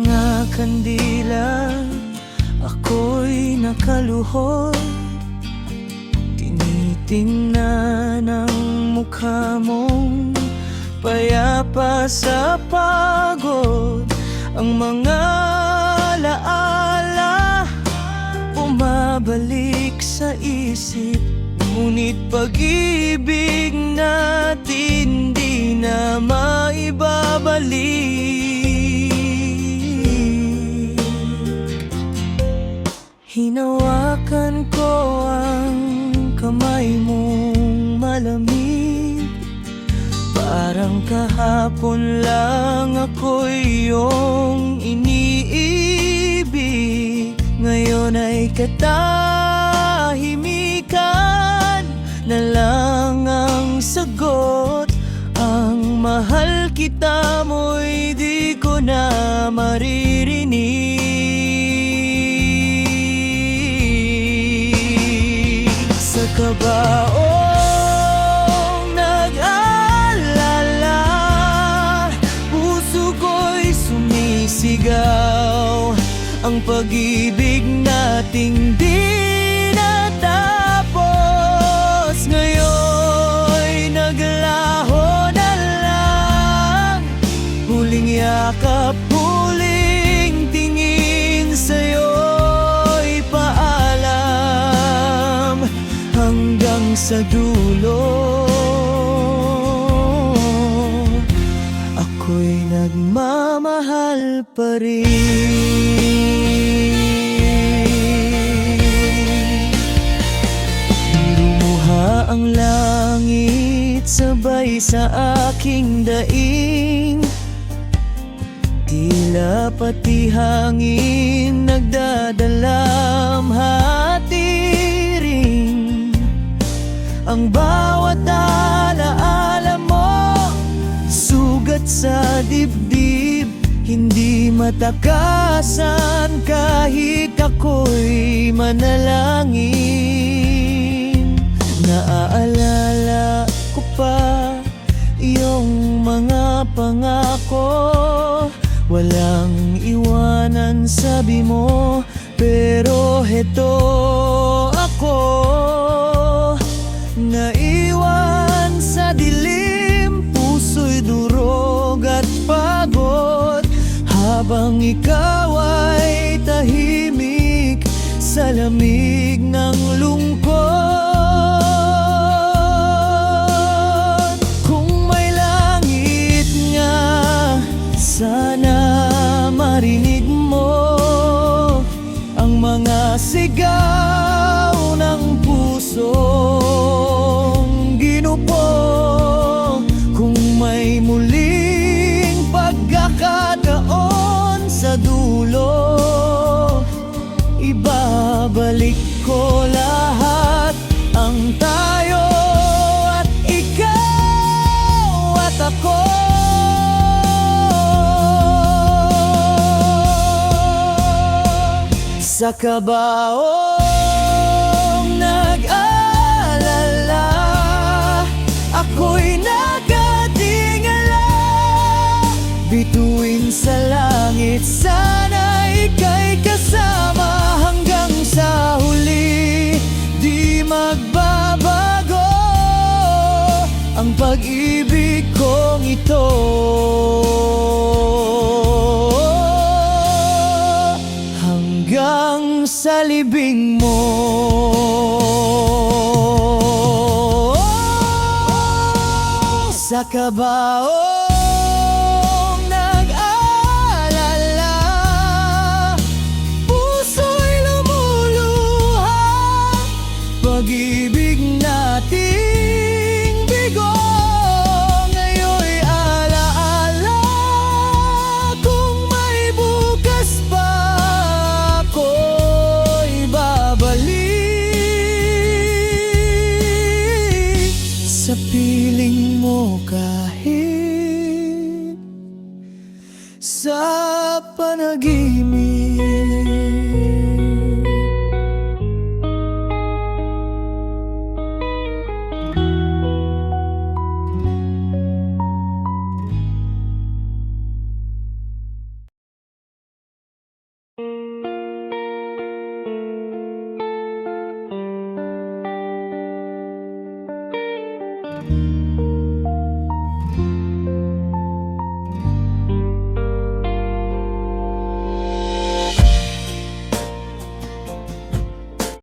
mga kandila, ako'y nakaluhod. Tinitingnan ang mukha mong payapa sa pagod. Ang mga laala bumabalik sa isip, ngunit pag-ibig natin di na maibabalik. Hinawakan ko ang kamay mong malamig, parang kahapon lang ako'y iyong iniibig. Ngayon ay katahimikan na lang ang sagot. Ang mahal kita mo'y di ko na maririnig. Sa kabaong nag-aalala, puso ko'y sumisigaw. Ang pag-ibig nating di natapos, ngayon'y naglaho na lang. Huling yakap, huling tingin, sa'yo'y paalam. Hanggang sa dulo, ako'y nagmamahal pa rin. Lumuha ang langit sabay sa aking daing, tila pati hangin nagdadalam hatiring. Ang bawat alaala mo, sugat sa dibdib, hindi matakasan kahit ako'y manalangin. Naaalala ko pa iyong mga pangako, walang iwanan sabi mo, pero heto ako, naiwan sa dilim, puso'y durog at pagod. Habang ikaw ay tahimik sa lamig ng lungkot. Kung may langit nga, sana marinig mo ang mga sigaw ng pusong ginupo. Kung may muling pagkakataon sa dulo, ibabalik ko lahat ang tayo at ikaw at ako. Sa kabaong nag-aalala, ako'y nakatingala. Bituin sa langit, sana ika'y kasama hanggang sa huli. Di magbabago ang pag-ibig kong ito. Hanggang sa libing mo. Sa kabaong nag-aalala, puso'y lumuluha. Pag-ibig nating bigo, ngayon'y alaala. Kung may bukas pa, ako'y babalik sa piling mo kahit sa panaginip.